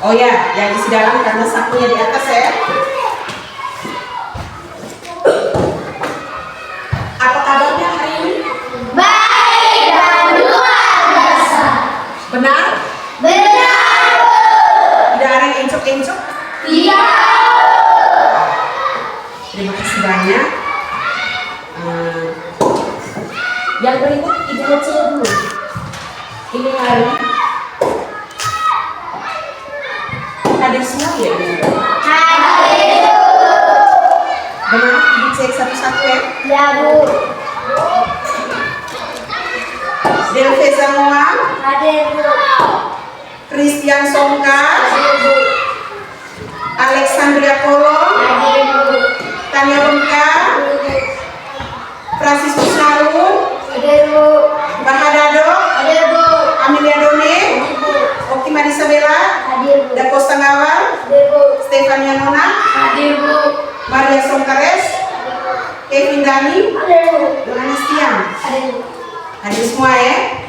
Oh ya, yang isi dalam karena sapunya di atas ya. Apa kabarnya hari ini? Baik dan luar biasa. Benar? Benar. Tidak ada yang encok-encok? Tidak. Terima kasih banyak. Yang berikut Ibu kecil dulu. Ini hari hadir semua ya? Hadir. Benar? Ibu cek satu-satu ya? Ya, Bu. Delveza Muang, Hadir, Bu. Christian Songka, Hadir, Bu. Alexandria Kolong, Hadir, Bu. Tania Rumka, Franciscus Narun, Hadir, Bu. Bahadado, Hadir, Bu. Amelia Done, Hadir, Bu. Oki Marisabella, Hadir, Bu. Da Costa Ngawal, Hadir, Bu. Stefania Nona, Hadir, Bu. Maria Songkares, Kevin Dani, Hadir, Bu. Yohanes Tiang. Hadir, Bu. Hadir semua ya.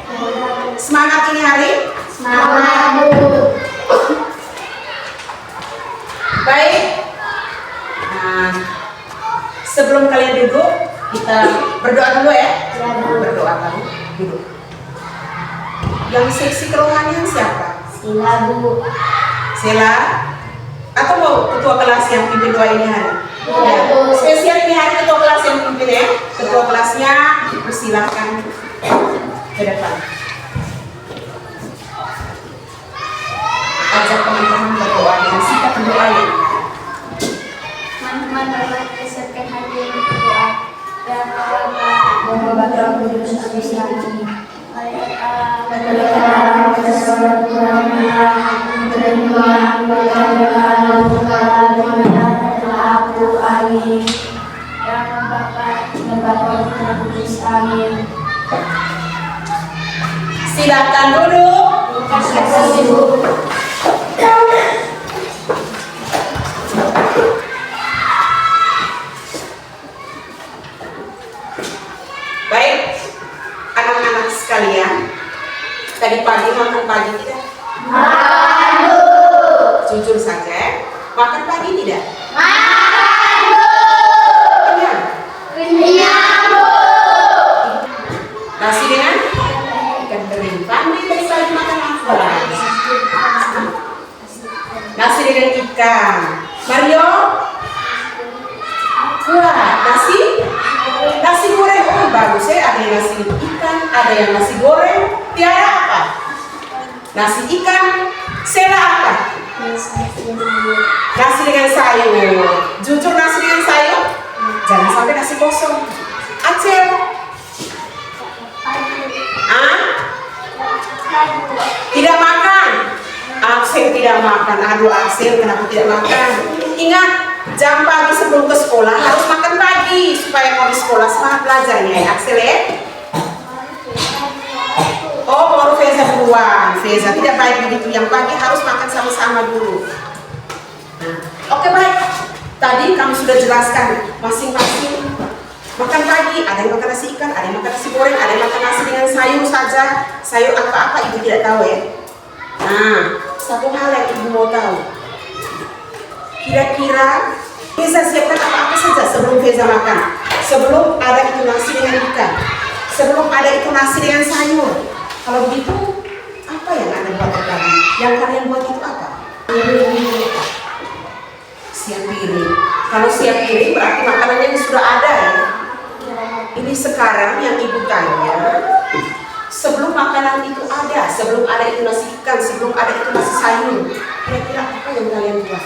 Semangat ini hari. Semangat, Bu. Baik. Nah, sebelum kalian duduk, kita berdoa dulu ya. Ya, Bu. Berdoa dulu. Duduk. Yang seksi kerohanian siapa? Sila, Bu. Sela? Atau mau ketua kelas yang pimpin doa ini hari? Ya, Bu. Spesial ini hari ketua kelas yang pimpin ya. Ketua kelasnya dipersilahkan ke depan. Ajak teman-teman berdoa dengan sikap berdoa ya. Teman-teman dapat keserkan hadir berdoa dan membaca kudus habis lagi. Amin. Silakan duduk. Terima kasih, Bu. Baik, anak-anak sekalian, tadi pagi makan pagi tidak? Jujur saja, ya. Makan pagi tidak? Kenyang? Nasi dengan ikan kering. Pandai tadi pagi makan apa? Nasi dengan ikan. Mario? Wah, nasi goreng. Oh bagus ya, ada yang nasi ikan, ada yang nasi goreng. Tiara apa? Nasi ikan. Sela apa? Nasi dengan sayur. Jujur nasi dengan sayur. Jangan sampai nasi kosong. Acel. Tidak makan. Acel tidak makan. Aduh Acel, kenapa tidak makan? Ingat, jam pagi sebelum ke sekolah harus makan pagi supaya mau di sekolah semangat belajarnya ya Axel ya. Oh baru Feza duluan. Feza tidak baik begitu, yang pagi harus makan sama-sama dulu. Nah, oke baik, tadi kami sudah jelaskan masing-masing makan pagi. Ada yang makan nasi ikan, ada yang makan nasi goreng, ada yang makan nasi dengan sayur saja. Sayur apa-apa ibu tidak tahu ya. Nah, satu hal yang ibu mau tahu, kira-kira Feza siapkan apa-apa saja sebelum Feza makan. Sebelum ada itu nasi dengan ikan, sebelum ada itu nasi dengan sayur. Kalau begitu, apa yang Anda buat tadi? Yang kalian buat itu apa? Siap piring. Kalau siap piring berarti makanannya sudah ada ya. Ini sekarang yang ibu tanya, sebelum makanan itu ada, sebelum ada itu nasi ikan, sebelum ada itu nasi sayur, kira-kira apa yang kalian buat?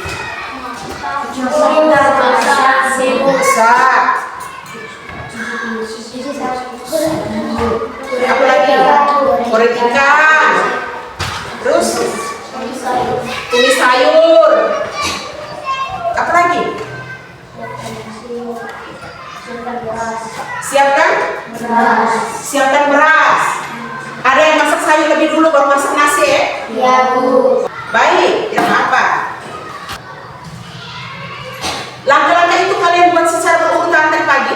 Masak. Apa lagi? Goreng ikan. Terus tumis sayur. Apa lagi? Siapkan beras. Ada yang masak sayur lebih dulu baru masak nasi ya? Ya, Bu. Baik, tidak apa. Langkah-langkah itu kalian buat secara berurutan tadi pagi?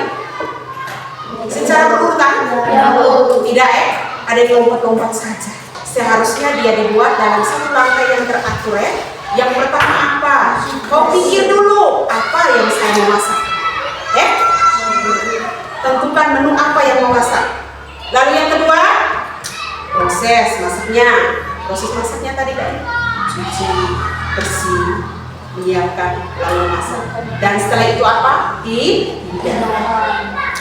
Secara berurutan? Ya, Bu. Tidak ya? Ada yang lompat-lompat saja. Seharusnya dia dibuat dalam satu langkah yang teratur ya, Yang pertama apa? Kau pikir dulu apa yang saya mau masak. Tentukan menu apa yang mau masak. Lalu yang kedua, proses masaknya. Proses masaknya tadi kan cuci, bersih, menyiapkan, lalu masak. Dan setelah itu apa? Hidang.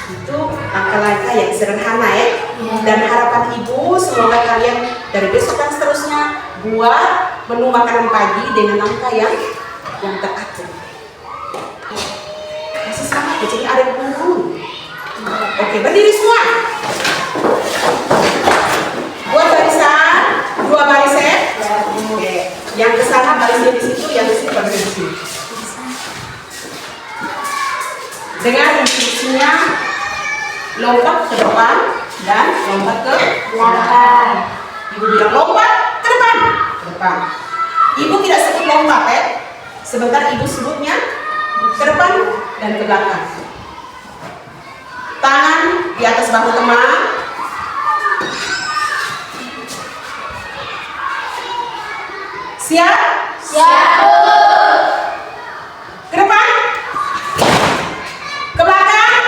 Itu langkah-langkah yang sederhana ya. Dan harapan ibu semoga kalian dari besok dan seterusnya buat menu makanan pagi dengan langkah yang teratur. Masih semangat ya, jadi ada guru. Oke, berdiri semua. Buat barisan, 2 baris ya. Oke, yang ke sana barisnya di situ, yang di situ barisnya di sini. Dengan instruksinya lompat ke depan dan lompat ke belakang. Ibu bilang lompat ke depan, ke depan. Ibu tidak sebut lompat ya. Sebentar ibu sebutnya ke depan dan ke belakang. Tangan di atas bahu teman. Siap? Siap. Ke depan. Ke belakang.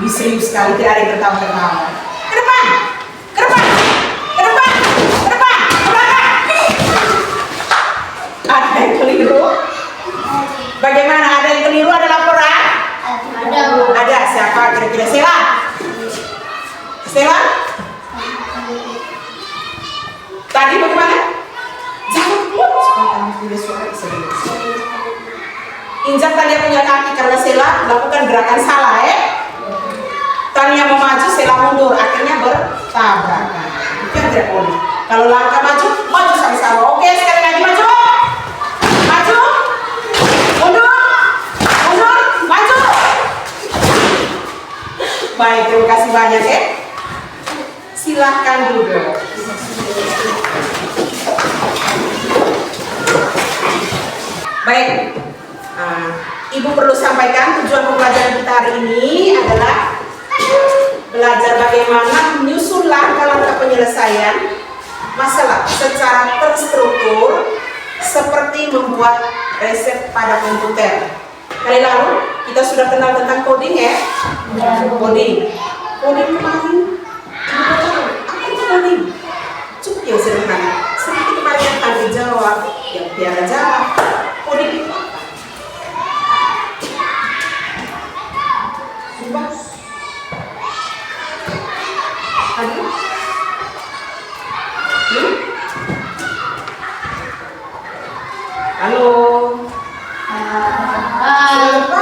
Serius sekali, tidak ada yang tertawa-tertawa. Ke depan. Ke depan. Ke depan. Ke depan. Ke belakang. Ada yang keliru? Bagaimana? Ada yang keliru? Ada laporan? Ada. Siapa kira-kira? Sela? Sela? Tadi bagaimana? Jawab dulu supaya kamu punya suara bisa dengar. Injak Tania punya kaki karena Sela melakukan gerakan salah ya. Tania mau maju, Sela mundur, akhirnya bertabrakan. Itu yang tidak boleh. Kalau langkah maju, maju sama-sama. Oke, sekali lagi maju. Maju. Mundur. Mundur. Maju. Baik, terima kasih banyak ya. Silahkan duduk. Baik. Ibu perlu sampaikan tujuan pembelajaran kita hari ini adalah belajar bagaimana menyusun langkah-langkah penyelesaian masalah secara terstruktur seperti membuat resep pada komputer. Kali lalu kita sudah kenal tentang coding ya? Coding. Coding kemarin apa itu coding? Cukup yang sederhana. Seperti kemarin yang tadi jawab, yang Tiara jawab. Coding itu apa? Coba. Aduh. Halo. Sudah lupa?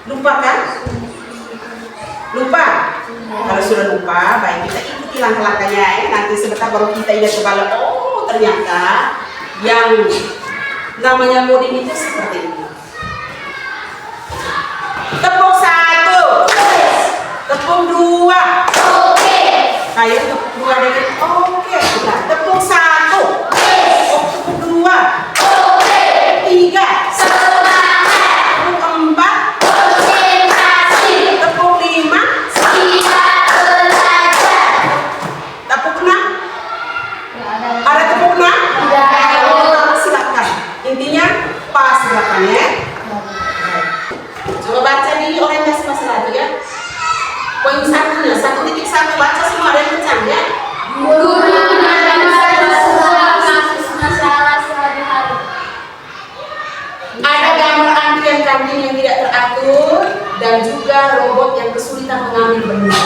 Lupa kan? Lupa? Kalau sudah lupa, baik kita ikuti langkah-langkahnya ya. Nanti sebentar baru kita ingat kembali. Oh, ternyata yang namanya coding itu seperti ini. Tepuk 1. Tepuk 2. Oke. Ayo tepuk 2 deh. Oke. Nah, tepuk 1. Oh, tepuk 2. Oke. 3. Semangat. Tepuk 4. Konsentrasi. Tepuk 5. Siap belajar. Tepuk 6. Ada tepuk 6? Silakan. Intinya pas gerakannya. Coba baca di orientasi masalah itu ya. Poin 1-nya 1.1 baca semua, ada yang kencang ya. Guru mengajarkan sebuah masalah sehari-hari. Ada gambar antrian kantin yang tidak teratur dan juga robot yang kesulitan mengambil benda.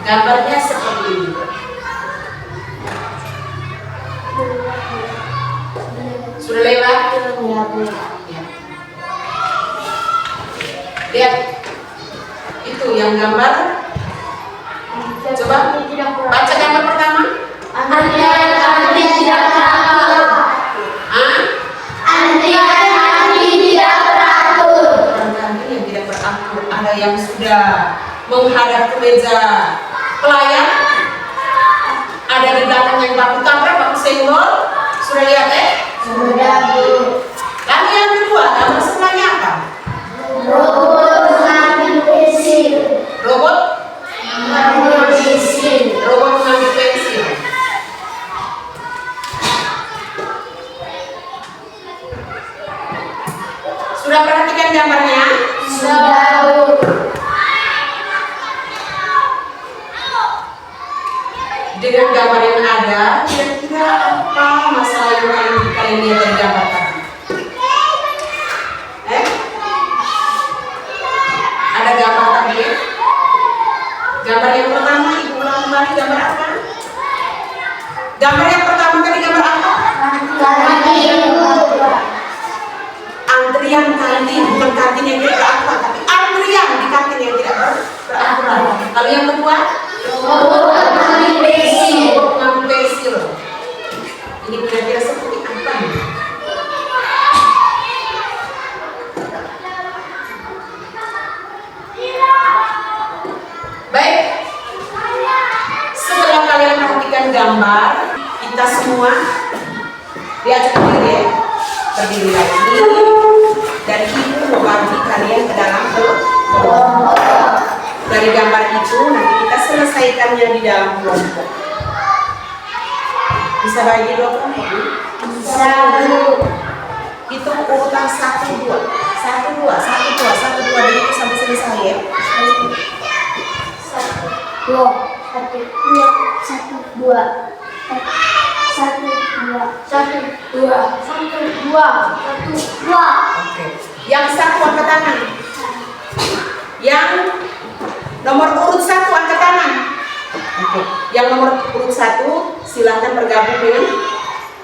Gambarnya seperti ini. Sudah lewat? Ya. Lihat. Itu yang gambar. Coba baca gambar pertama. Antrian kantin tidak teratur. Antrian kantin tidak teratur. Kantin yang tidak teratur. Ada yang sudah menghadap ke meja pelayan. Ada di belakang yang baku tabrak, baku senggol. Sudah lihat ya? Sudah, Bu. Lalu yang kedua, gambar sebelahnya apa? Robot mengambil pensil. Robot Mengambil pensil. mengambil pensil. Gambar yang pertama, ibu ulang kembali, gambar apa? Gambar yang pertama tadi gambar apa? Antrian kantin, bukan kantin yang tidak beraturan, tapi antrian di kantin yang tidak beraturan. Lalu yang kedua, mengambil pensil. Ini kira-kira seperti apa? Baik, setelah kalian perhatikan gambar, kita semua diajak berdiri lagi, dan ibu membagi kalian ke dalam kelompok. Dari gambar itu nanti kita selesaikannya di dalam kelompok. Bisa bagi 2 kelompok? Hitung urutan 1, 2, 1, 2, 1, 2, 1, 2 begitu sampai selesai ya. 1, 2, 1, 2, 1, 2, 1, 2, 1, 2, 1, 2. Oke. Yang satu angkat tangan. Yang nomor urut 1 angkat tangan. Oke. Yang nomor urut 1 silakan bergabung dengan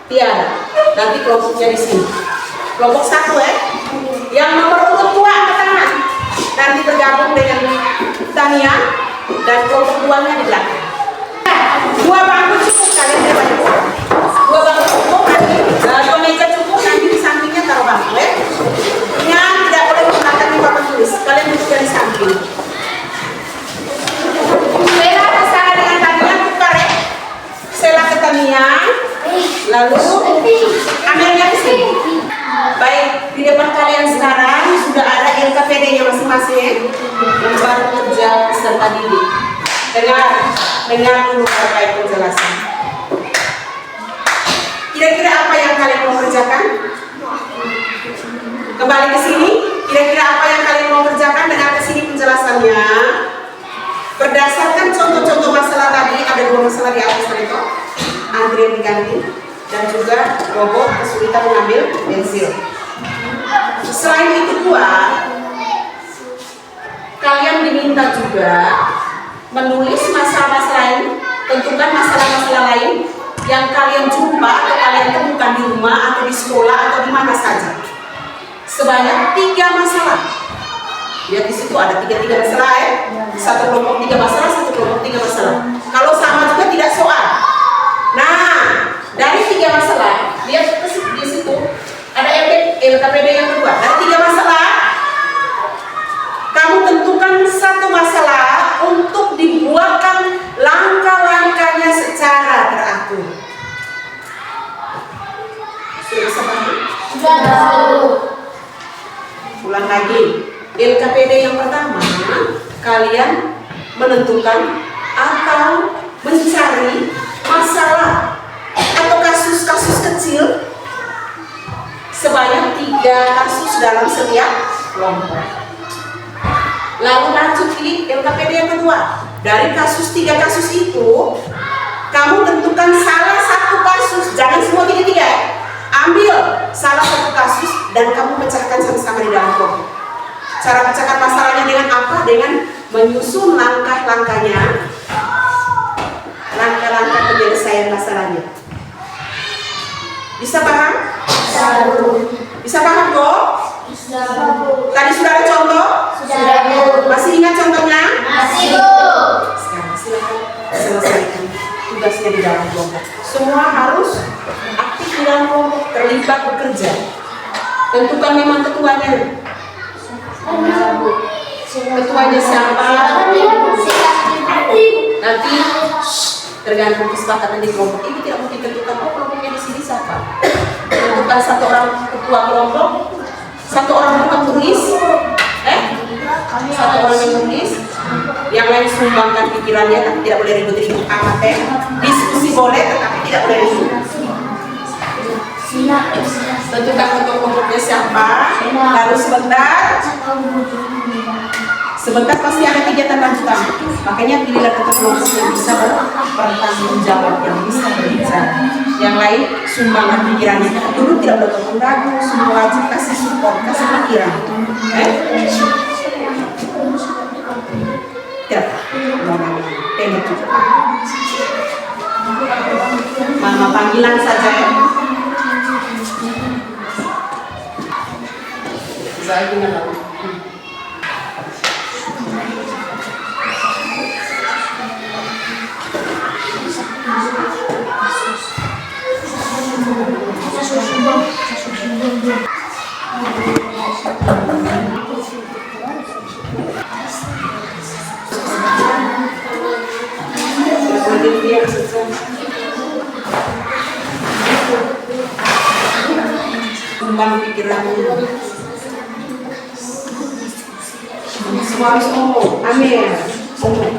Tiara. Nanti kelompoknya di sini. Kelompok 1 ya. Yang nomor urut 2 angkat tangan. Nanti bergabung dengan Tania dan kelompok 2-nya di belakang. 2 bangku cukup kalian terbanyak. 2 bangku cukup nanti 2 meja cukup nanti di sampingnya taruh bangku ya. Ingat tidak boleh menggunakan papan tulis. Kalian duduk dari samping. Sela bersama dengan Tania tukar ya. Sela ke Tania. Lalu Amelia di sini. Baik, di depan kalian sekarang sudah ada LKPD-nya masing-masing lembar kerja peserta didik. Dengar dulu terkait penjelasan. Kira-kira apa yang kalian mau kerjakan? Kembali ke sini. Kira-kira apa yang kalian mau kerjakan? Dengar ke sini penjelasannya. Berdasarkan contoh-contoh masalah tadi, ada 2 masalah di atas itu, antrian di kantin dan juga robot kesulitan mengambil pensil. Selain itu kalian diminta juga menulis masalah-masalah lain, tentukan masalah-masalah lain yang kalian jumpa atau kalian temukan di rumah atau di sekolah atau di mana saja. Sebanyak 3 masalah. Lihat di situ ada 3 masalah ya. Satu kelompok 3 masalah, satu kelompok 3 masalah. Kalau sama juga tidak soal. Nah, dari 3 masalah, lihat di situ ada LKPD yang kedua. Dari 3 masalah, kamu tentukan 1 masalah untuk dibuatkan langkah-langkahnya secara teratur. Sudah bisa paham? Ulang lagi. LKPD yang pertama, kalian menentukan atau mencari masalah atau kasus-kasus kecil sebanyak 3 kasus dalam setiap kelompok. Lalu lanjut di LKPD yang kedua. Dari 3 kasus itu, kamu tentukan salah 1 kasus. Jangan semua 3. Ambil salah 1 kasus dan kamu pecahkan sama-sama di dalam kelompok. Cara pecahkan masalahnya dengan apa? Dengan menyusun langkah-langkahnya, langkah-langkah penyelesaian masalahnya. Bisa paham? Bisa paham kok? Tadi sudah ada contoh? Sudah. Masih ingat contohnya? Masih, Bu. Sekarang silakan selesaikan tugasnya di dalam kelompok. Semua harus aktif di dalam kelompok, terlibat bekerja. Tentukan memang ketuanya. Ketuanya siapa? Nanti tergantung kesepakatan di kelompok. Ini tidak mungkin tentukan kelompoknya di sini siapa. Tentukan 1 orang ketua kelompok, 1 orang tukang tulis, 1 orang yang tulis, yang lain sumbangkan pikirannya, tapi tidak boleh ribut-ribut amat ya. Diskusi boleh, tetapi tidak boleh ribut. Tentukan ketua kelompoknya siapa. Lalu sebentar pasti ada kegiatan lanjutan. Makanya pilihlah ketua kelompok yang bisa bertanggung jawab, yang bisa berbicara. Yang lain sumbangkan pikirannya. Dulu tidak boleh tepung ragu, semua wajib kasih support, kasih pikiran. Tidak. Pendek juga. Mama panggilan saja ya. Saya ingin tahu. Kembang pikirannya. Semua harus ngomong. Amin. Ngomong.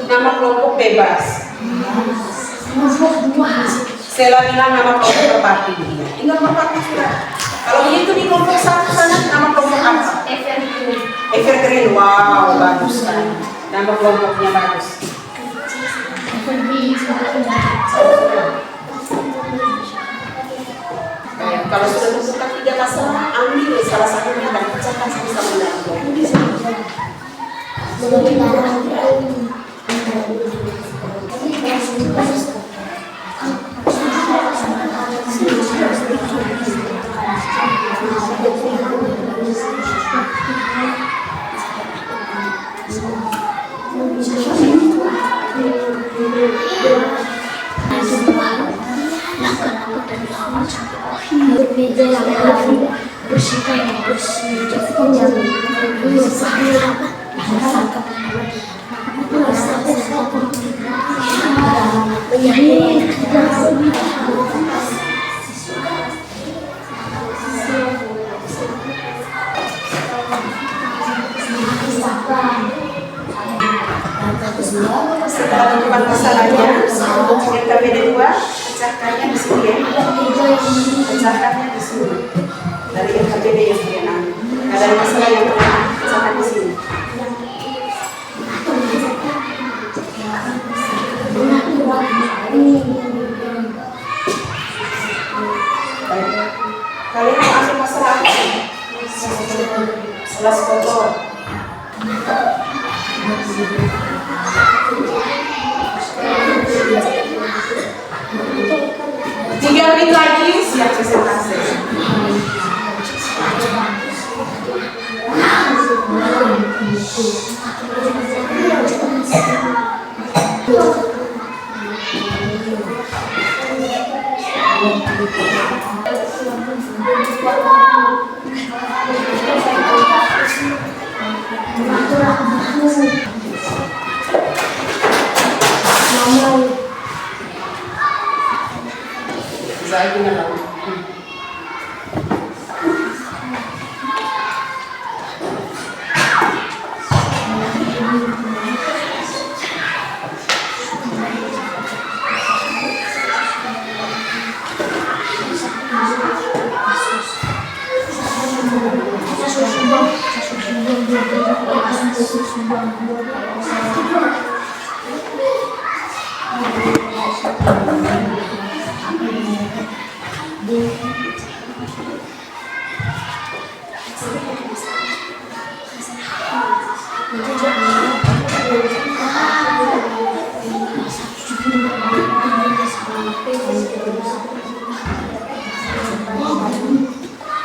Nama kelompok bebas. Sela bilang nama kelompok merpati. Tinggal merpati sudah. Kalau itu di kelompok satu sana nama kelompok apa? Evergreen. Wow, bagus kan. Nama kelompoknya bagus. Kalau sudah tentukan 3 masalah, ambil salah satunya dan pecahkan sama-sama dengan kelompok. Berbeda yang bersihkan yang bersih setelah tentukan masalahnya, yang KBD 2 pecahkannya di sini ya. Pecahkannya di sini. Dari yang KBD yang keenam. Nah, dari masalah yang pertama, pecahkan di sini. Kalian mau ambil masalah apa? Selas kotor. 3 menit lagi siap presentasi. Saya ingin tahu.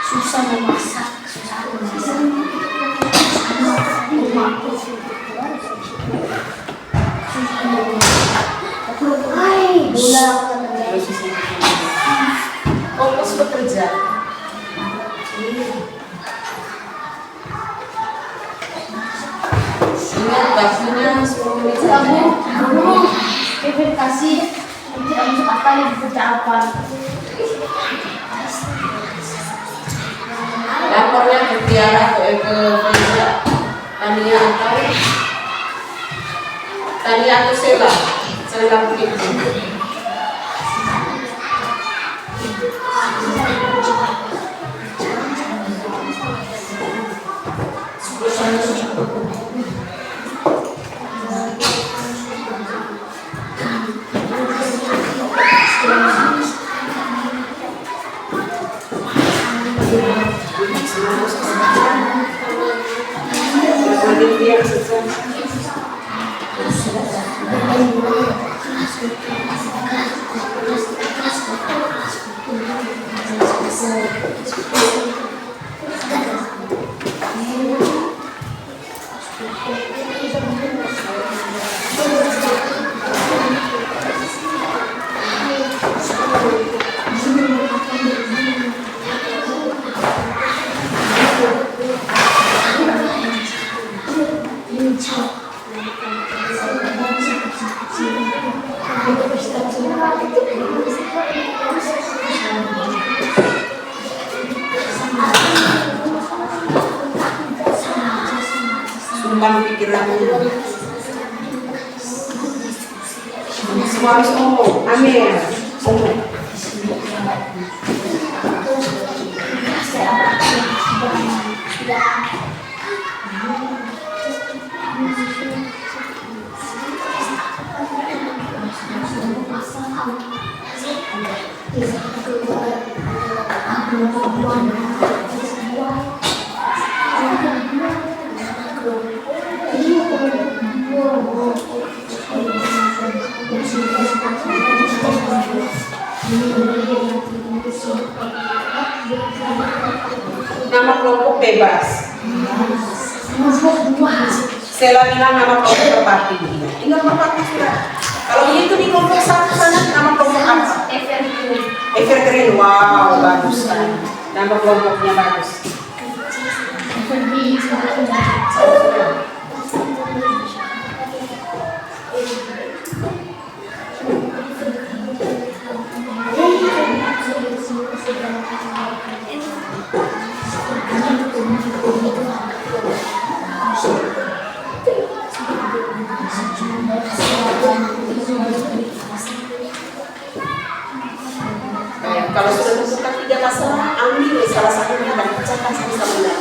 Susah memasak, fokus bekerja. Ingat waktunya 10 menit saja. kasih tidak masuk akal yang dikerjakan. Lapornya ke Tiara, ke Faiza, Tania atau Sela begitu. Sumbang pikiranmu. Semua harus ngomong. Amin. Ngomong. Nama kelompok bebas. Sela bilang nama kelompok merpati. Tinggal merpati sudah. Kalau itu di kelompok satu sana nama kelompok apa? Evergreen. Wow, bagus kan. Nama kelompoknya bagus. Kalau sudah tentukan 3 masalah, ambil salah satunya dan pecahkan sama-sama dengan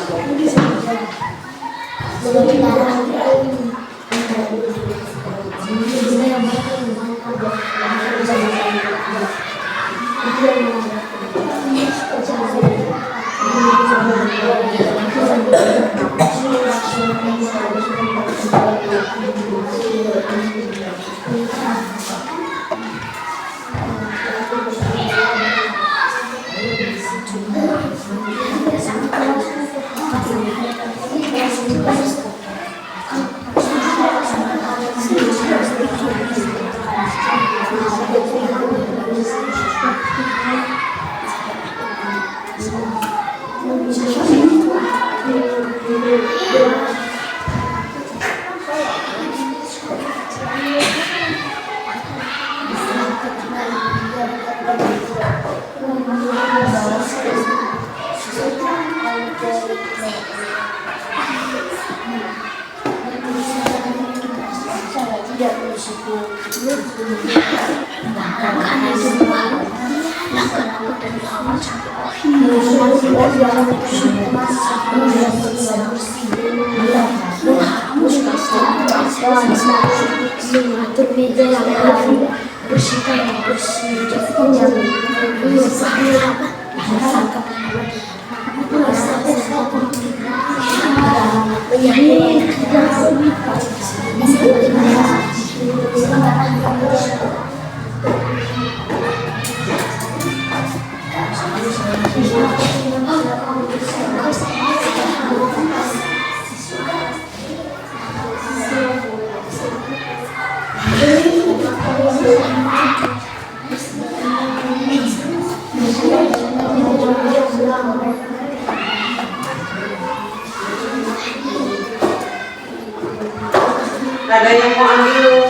Ada yang mau ambil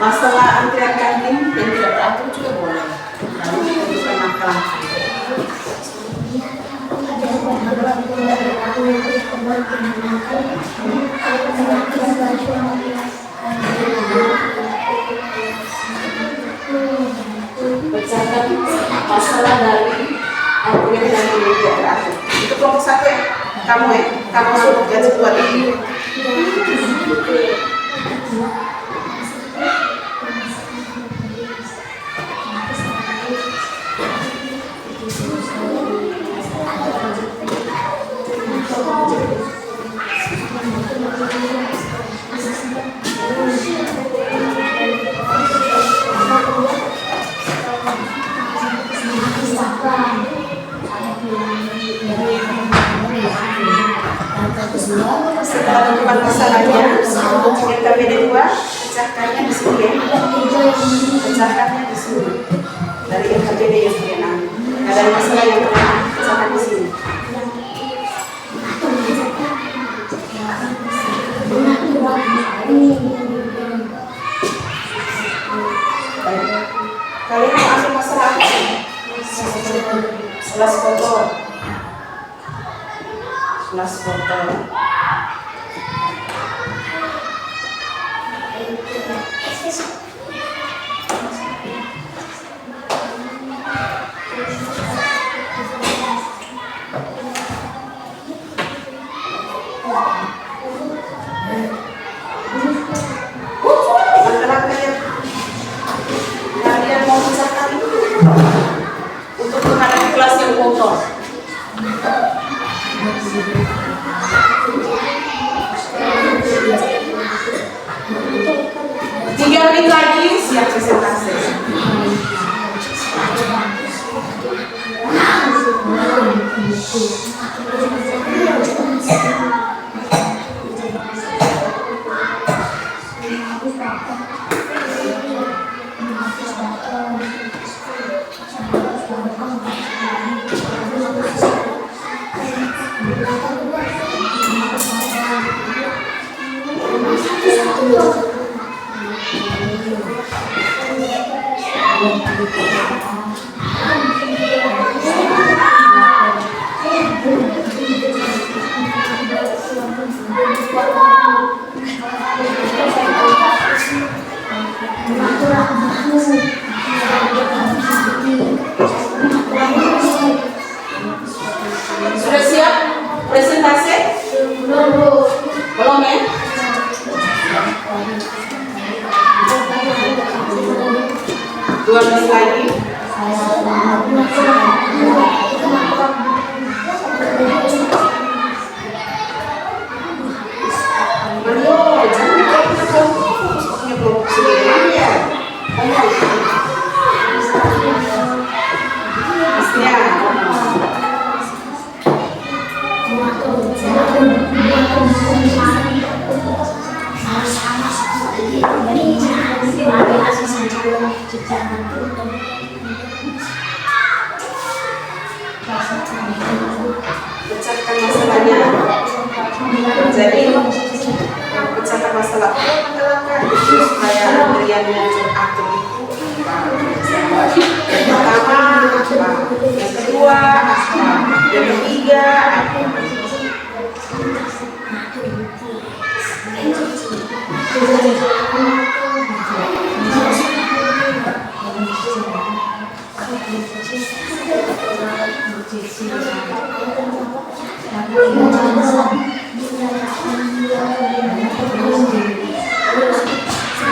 masalah antrian kantin yang tidak teratur juga boleh. Lalu bukan makan. Pecahkan masalah dari antrian yang tidak teratur. Itu kelompok 1 ya? Kamu ya? Kamu suruh yang sebuah ini. Bukan masalahnya untuk KPD 2 pecahkannya di sini ya. Pecahkannya di sini. Dari KPD yang keenam. Nggak ada masalah yang keenam, pecahkan di sini. Baik. Kalian mau ambil masalah apa? Selas foto. Selas foto. Kalian mau pisahkan untuk menghadapi kelas yang kotor. 3 menit lagi siap presentasi. Sudah siap presentasi? Belum ya? Dua menit lagi. Pecahkan masalahnya. Jadi pecahkan masalah supaya pemberiannya teratur itu yang pertama apa, yang kedua apa, yang ketiga apa.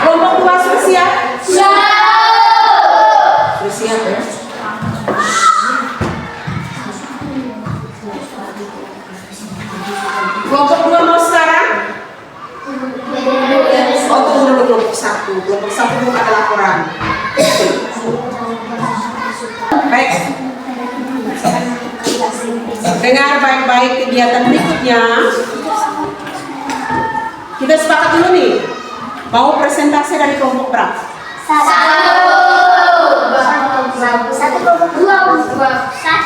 Kelompok 2 sudah siap? Sudah siap ya? Kelompok 2 mau sekarang? Oh, tunggu dulu kelompok 1. Kelompok 1 belum ada laporan. Baik. Dengar baik-baik kegiatan berikutnya. Kita sepakat dulu nih. Mau presentasi dari kelompok berapa? 1 kelompok 2.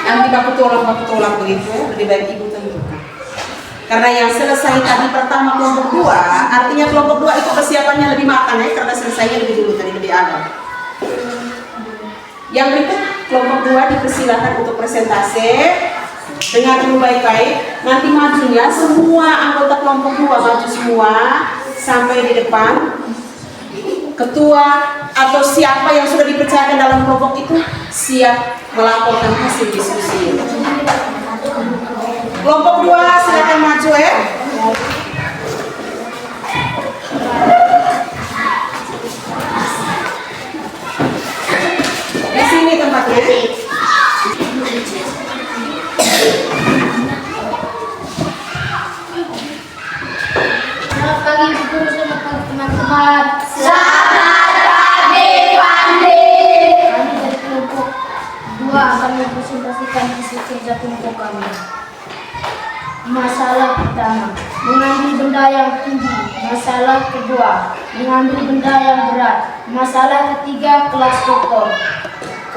Nanti baku tolak begitu ya. Lebih baik ibu tentukan. Karena yang selesai tadi pertama kelompok 2, artinya kelompok 2 itu persiapannya lebih matang ya, karena selesainya lebih dulu tadi, lebih awal. Yang berikut kelompok 2 dipersilakan untuk presentasi. Dengar dulu baik-baik. Nanti majunya semua anggota kelompok 2 maju semua sampai di depan. Ketua atau siapa yang sudah dipercayakan dalam kelompok itu siap melaporkan hasil diskusi. Kelompok 2 silakan maju ya. Di sini tempatnya. Selamat pagi Bu Guru, selamat pagi teman-teman. Selamat pagi, Pandi. Kami dari kelompok 2 akan mempresentasikan hasil kerja kelompok kami. Masalah pertama, mengambil benda yang tinggi. Masalah kedua, mengambil benda yang berat. Masalah ketiga, kelas kotor.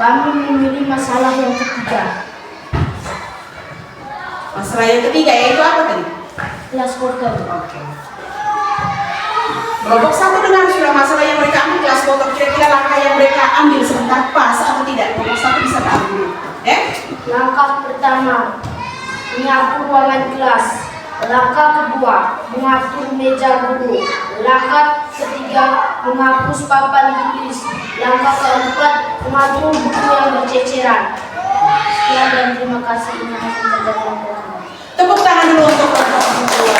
Kami memilih masalah yang ketiga. Masalah yang ketiga yaitu apa tadi? Kelas kotor. Oke. Kelompok satu dengar sudah masalah yang mereka ambil kelas kotor. Kira-kira langkah yang mereka ambil sebentar pas atau tidak? Kelompok satu bisa tahu dulu. Langkah pertama, menyapu ruangan kelas. Langkah kedua, mengatur meja guru. Langkah ketiga, menghapus papan tulis. Langkah keempat, mengatur buku yang berceceran. Sekian dan terima kasih. Ini akan terjadi. Tepuk tangan dulu untuk kelompok kedua.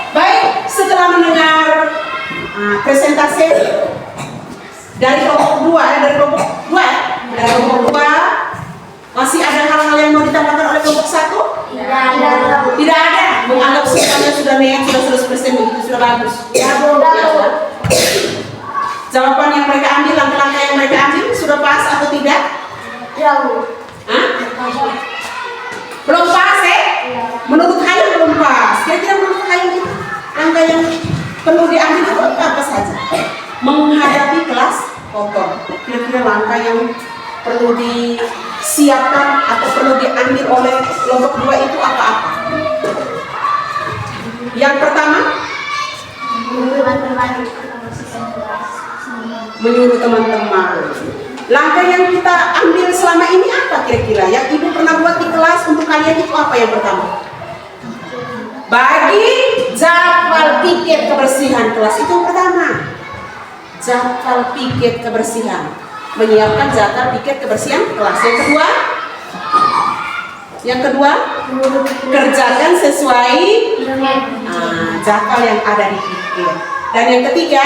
Baik, setelah mendengar presentasi dari kelompok dua, dari kelompok dua, masih ada hal-hal yang mau ditambahkan oleh kelompok satu? Tidak ada. Menganggap semuanya sudah naik, sudah 100% begitu, sudah bagus. Jawaban yang mereka ambil, langkah-langkah yang mereka ambil sudah pas atau tidak? Belum pas Menurut Hayang belum pas. Kira-kira menurut Hayang itu langkah yang perlu diambil itu apa saja? Menghadapi kelas kotor. Kira-kira langkah yang perlu disiapkan atau perlu diambil oleh kelompok dua itu apa-apa? Yang pertama, menyuruh teman-teman. Langkah yang kita ambil selama ini apa kira-kira? Yang ibu pernah buat di kelas untuk kalian itu apa yang pertama? Bagi jadwal piket kebersihan kelas itu yang pertama. Jadwal piket kebersihan. Menyiapkan jadwal piket kebersihan kelas. Yang kedua, kerjakan sesuai jadwal yang ada di piket. Dan yang ketiga,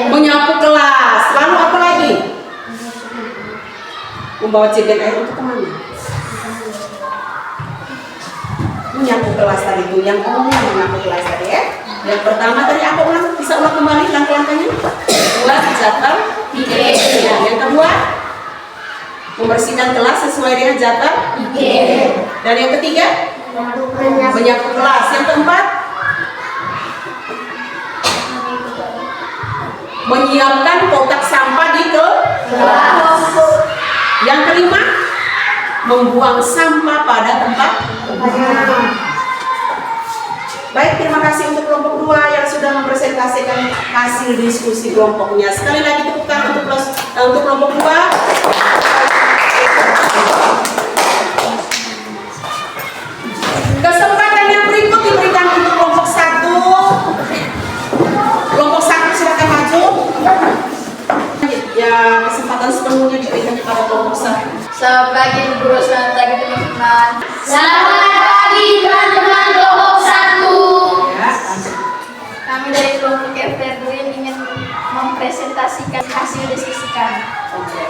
menyapu kelas. Lalu apa lagi? Membawa jerigen air untuk kemana? Menyapu kelas tadi itu. Yang umumnya menyapu kelas tadi Yang pertama tadi apa ulang? Bisa ulang kembali langkah-langkahnya? Buat jadwal piket. Yang kedua, membersihkan kelas sesuai dengan jadwal piket. Dan yang ketiga, menyapu kelas. Yang keempat, menyiapkan kotak sampah di kelas. Yang kelima, membuang sampah pada tempatnya. Baik, terima kasih untuk kelompok 2 yang sudah mempresentasikan hasil diskusi kelompoknya. Sekali lagi tepuk tangan untuk kelompok 2. Kesempatan yang berikut diberikan untuk kelompok 1. Kelompok 1 silakan maju. Ya, kesempatan sepenuhnya diberikan kepada kelompok 1. Selamat pagi guru, selamat pagi teman-teman. Selamat pagi teman-teman kelompok 1. Ya, lanjut. Kami dari kelompok Evergreen ingin mempresentasikan hasil diskusi kami. Oke.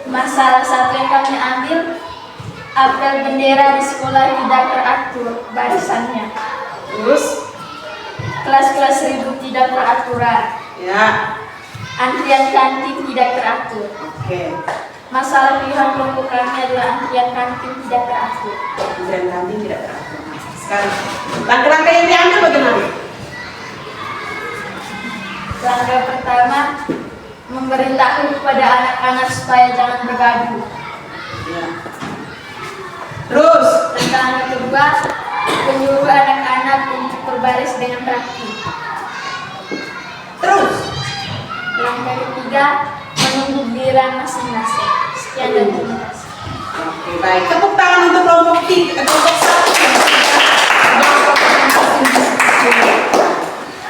Masalah satu yang kami ambil, apel bendera di sekolah tidak teratur barisannya. Terus, Kelas-kelas ribut tidak teraturan. ya. Antrian kantin tidak teratur. Oke. Masalah pilihan kelompok kami adalah antrian kantin tidak teratur. Antrian kantin tidak teratur. Sekarang, langkah-langkah yang diambil bagaimana? Langkah pertama, memberitahu kepada anak-anak supaya jangan bergaduh. Ya. Terus, Langkah kedua, menyuruh anak-anak untuk berbaris dengan rapi. terus. Langkah ketiga, menunggu giliran masing-masing. Sekian dan terima kasih. Oke, baik. Tepuk tangan untuk kelompok 1.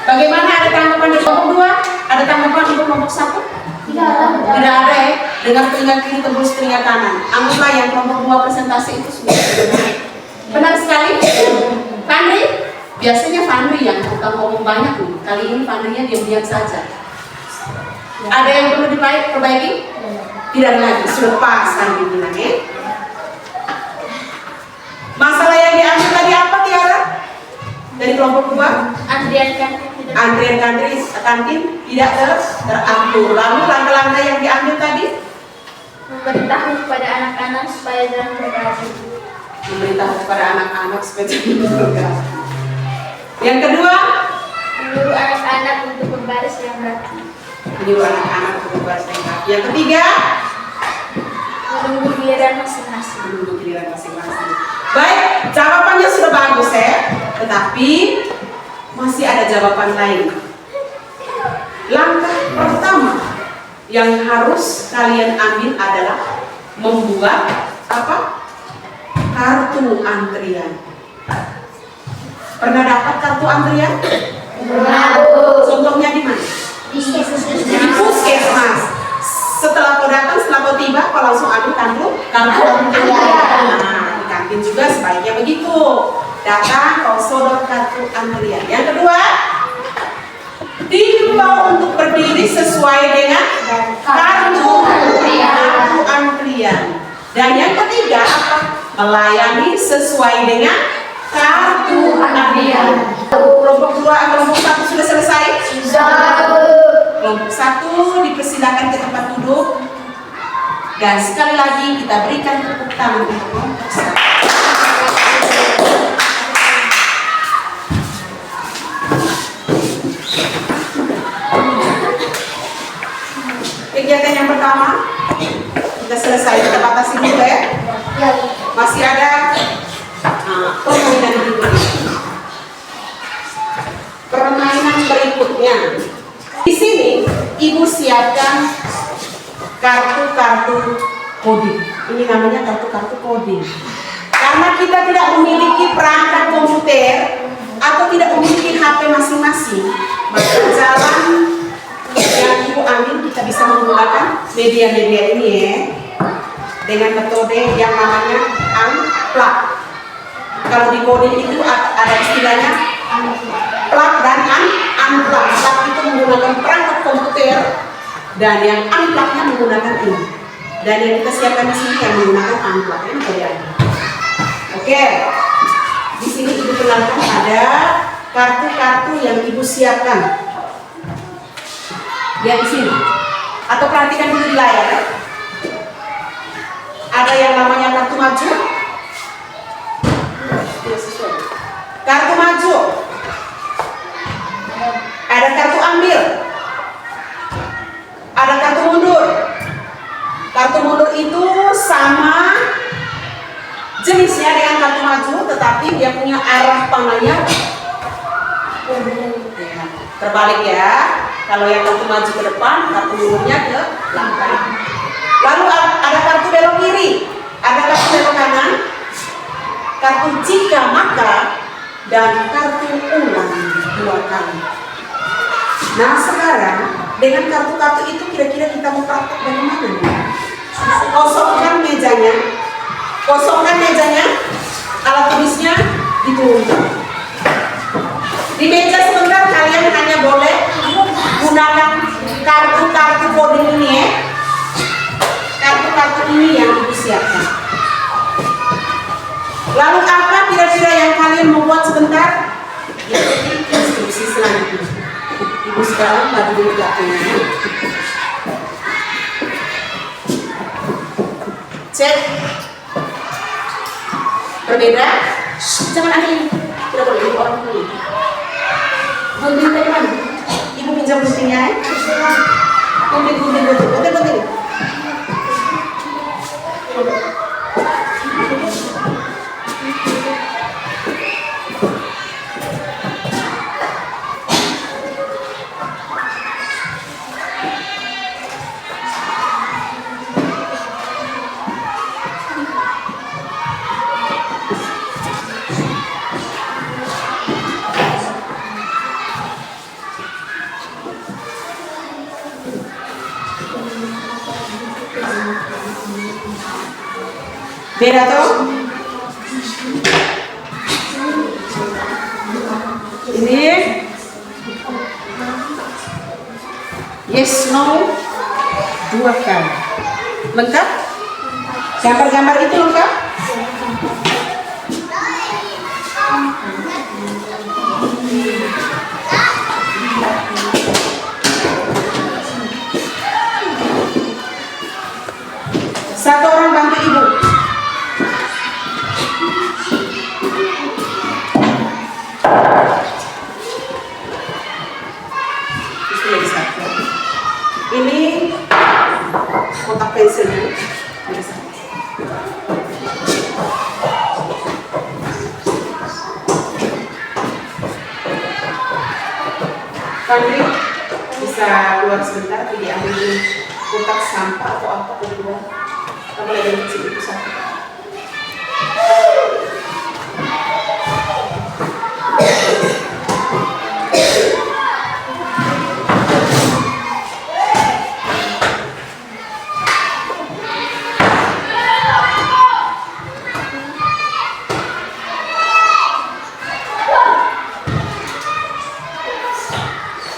Bagaimana, ada tanggapan dari kelompok 2? Ada tanggapan untuk kelompok 1? Tidak ada ya. Dengan telinga kiri tembus telinga kanan. Anggaplah yang kelompok 2 presentasi itu sudah benar. Benar sekali. Fandri, biasanya Fandri yang bukan ngomong banyak nih. Kali ini Fandrinya diam-diam saja. Ada yang perlu diperbaiki? Tidak lagi, sudah pas Fandri bilang ya. Masalah yang diambil tadi apa Tiara? Dari kelompok 2? Antrian kantin tidak Antrian kantin kantin tidak teratur. Lalu langkah-langkah yang diambil tadi? Memberitahu kepada anak-anak supaya jangan bergaduh. Memberitahu kepada anak-anak supaya jangan bergaduh. Yang kedua, Menyuruh anak-anak untuk berbaris yang rapi. menyuruh anak-anak untuk berbaris yang rapi. Yang ketiga, Menunggu giliran masing-masing. menunggu giliran masing-masing. Baik, jawabannya sudah bagus ya, tetapi masih ada jawaban lain. Langkah pertama yang harus kalian ambil adalah membuat apa? Kartu antrian. Pernah dapat kartu antrian? Contohnya di mana? Di puskesmas. Setelah kau datang, setelah kau tiba, kau langsung ambil kartu antrian. Nah, di kantin juga sebaiknya begitu. Datang, kau sodor kartu antrian. Yang kedua, dihimbau untuk berdiri sesuai dengan kartu antrian. Dan yang ketiga, apa? Melayani sesuai dengan kartu antrian. Kelompok 2 atau kelompok 1 sudah selesai? Kelompok 1 dipersilakan ke tempat duduk. Dan sekali lagi kita berikan tepuk tangan untuk kelompok 1. Kegiatan yang pertama kita selesai, kita batasi dulu ya. Masih ada permainan berikutnya. Permainan berikutnya. Di sini ibu siapkan kartu-kartu coding. Ini namanya kartu-kartu coding. Karena kita tidak memiliki perangkat komputer atau tidak memiliki HP masing-masing, maka jalan yang ibu ambil kita bisa menggunakan media-media ini ya, dengan metode yang namanya unplug. Kalau di coding itu ada istilahnya plug dan unplug. Plug itu menggunakan perangkat komputer dan yang unplug-nya menggunakan ini. Dan yang kita siapkan di sini yang menggunakan unplug ini kalian. Oke. Di sini ibu kenalkan ada kartu-kartu yang ibu siapkan. Lihat di sini. Atau perhatikan dulu di layar. Ada yang namanya kartu maju. Kartu maju. Ada kartu ambil. Ada kartu mundur. Kartu mundur itu sama jenisnya dengan kartu maju, tetapi dia punya arah panahnya terbalik ya. Kalau yang kartu maju ke depan, kartu mundurnya ke belakang. Lalu ada kartu belok kiri, ada kartu belok kanan, kartu jika maka, dan kartu ulang 2 kali. Nah sekarang dengan kartu-kartu itu kira-kira kita mau praktek bagaimana nih? Kosongkan mejanya, alat tulisnya diturunkan. Di meja sebentar kalian hanya boleh gunakan kartu-kartu coding ini ya. Kartu-kartu ini yang ibu siapkan. Lalu apa kira-kira yang kalian mau buat sebentar? Ikuti instruksi selanjutnya. Ibu sekarang bagi dulu belakangnya. Cek. Berbeda. Jangan ambil ini. Tidak boleh ibu orang dulu. Gunting dari mana? Ibu pinjam guntingnya ya. Gunting. Beda tuh? Ini yes, no 2 kali. Lengkap? Gambar-gambar itu lengkap? Fadli bisa keluar sebentar, pergi ambil kotak sampah atau apa keluar. Kamu lagi kecil itu satu.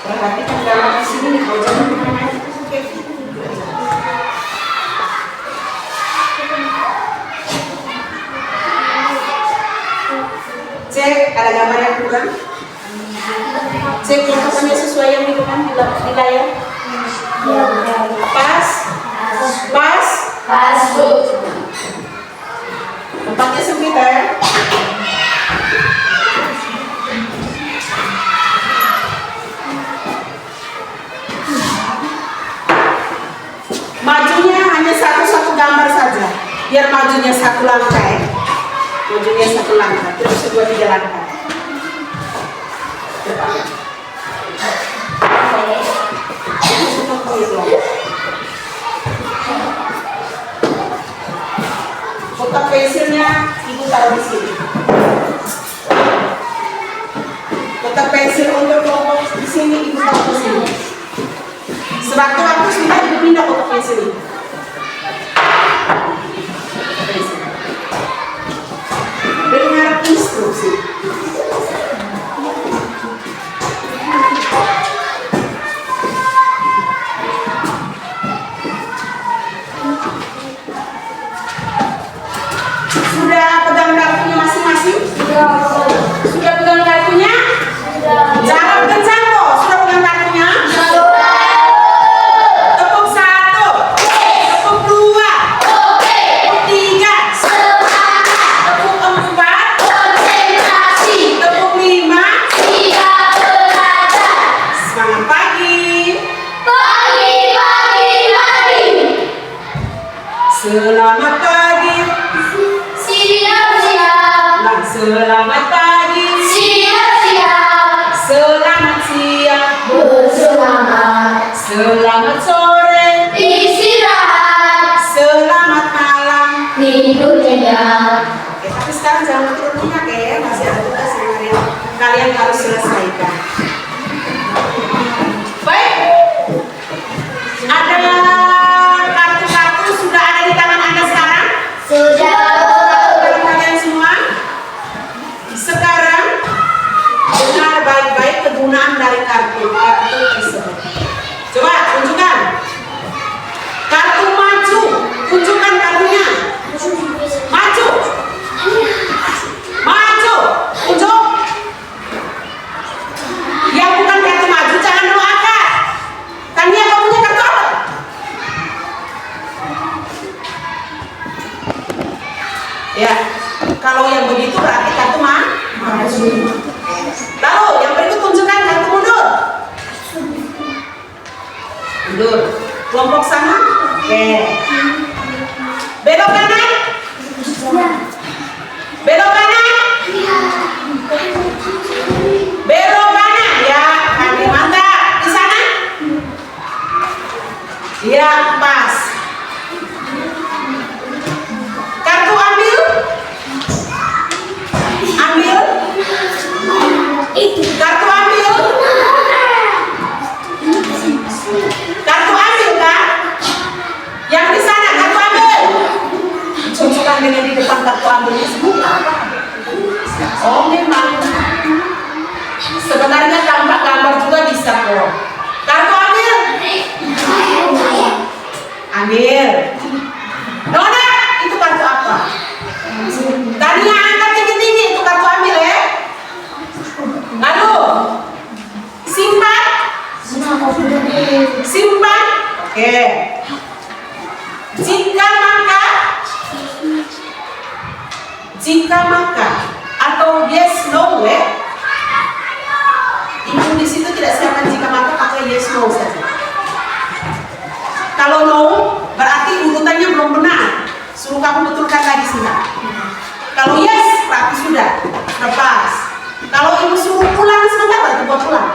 Perhatikan gambar di sini nih, kalau jangan main itu kayak gitu aja. Cek, ada gambar yang kurang? Cek kelengkapannya sesuai yang diberikan di layar. Pas, pas, Pas, Bu. tempatnya sempit ya. Majunya hanya satu gambar saja, biar majunya satu langkah ya. Majunya satu langkah, terus 2-3 langkah. Kotak pensilnya ibu taruh di sini. Kotak pensil untuk kelompok di sini ibu taruh di sini. Sewaktu-waktu sudah ibu pindah kotak pensil ini. Dengar instruksi. Sudah pegang kartunya masing-masing? Sudah pegang kartunya? Jangan kencang kok. Sudah pegang kartunya? Tepuk 1, tepuk 2, tepuk 3, tepuk 4, tepuk 5. Semangat pagi. Selamat pagi. Nah, selamat pagi. Selamat siang. Selamat sore. Selamat malam. Oke, tapi sekarang jangan turun minyak ya, masih ada tugas yang kalian harus selesaikan. Baik, ada kartu-kartu sudah ada di tangan Anda sekarang? Kartu kalian semua? Sekarang dengar baik-baik kegunaan dari kartu tersebut. Coba tunjukkan. Kartu maju, tunjukkan kartunya. Maju. Maju, unjuk. Yang bukan kartu maju jangan doakan. Tania, kamu punya kartu apa? Ya, kalau yang begitu berarti kartu maju. Lalu yang berikut tunjukkan kartu mundur. Mundur. Kelompok sama? Oke. Belok kanan? Belok kanan? Belok kanan ya, kami mantap. Di sana? Ya, pas. Kartu ambil? Ambil? Kartu ambil? Kartu ambil kan? Yang di sana kartu ambil? Tunjukkan dengan di depan kartu ambilnya semua. Oh memang. Sebenarnya tampak gambar juga bisa kok. Kartu ambil? Ambil. Nona, itu kartu apa? Tadinya angkat tinggi-tinggi, itu kartu ambil ya. Lalu simpan? Simpan? Oke. Jika maka atau yes no ya. Ibu di situ tidak siapkan jika maka pakai yes no saja. Kalau no berarti urutannya belum benar. Suruh kamu betulkan lagi sih. Kalau yes berarti sudah pas. Kalau ibu suruh pulang sebentar, baru buat pulang.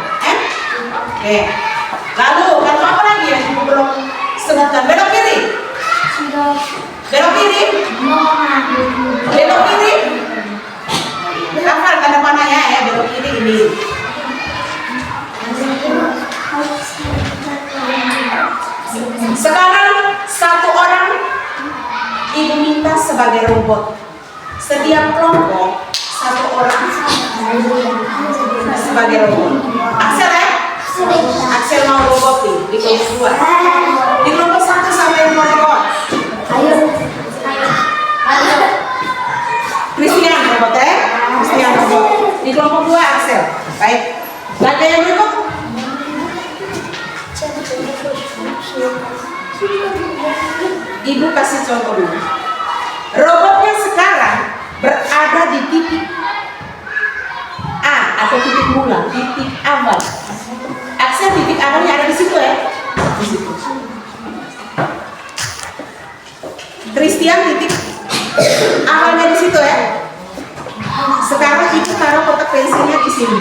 Oke. Lalu kartu apa lagi yang ibu belum sebutkan? Belok kiri. Belok kiri. Belok kiri. Hafal tanda panahnya ya, belok kiri ini. Sekarang satu orang ibu minta sebagai robot. Setiap kelompok satu orang sebagai robot. Axel ya? Axel mau robot nih di kelompok 2. Di kelompok 1 sampai yang mau robot. Ayo. Christian robot ya? Christian robot. Di kelompok 2 Axel. Baik. Lagi yang berikut. Ibu kasih contoh dulu. Robotnya sekarang berada di titik A atau titik mula, titik awal. Axel titik awalnya ada di situ ya. Di situ. Christian titik awalnya di situ ya. Sekarang ibu taruh kotak pensilnya di sini.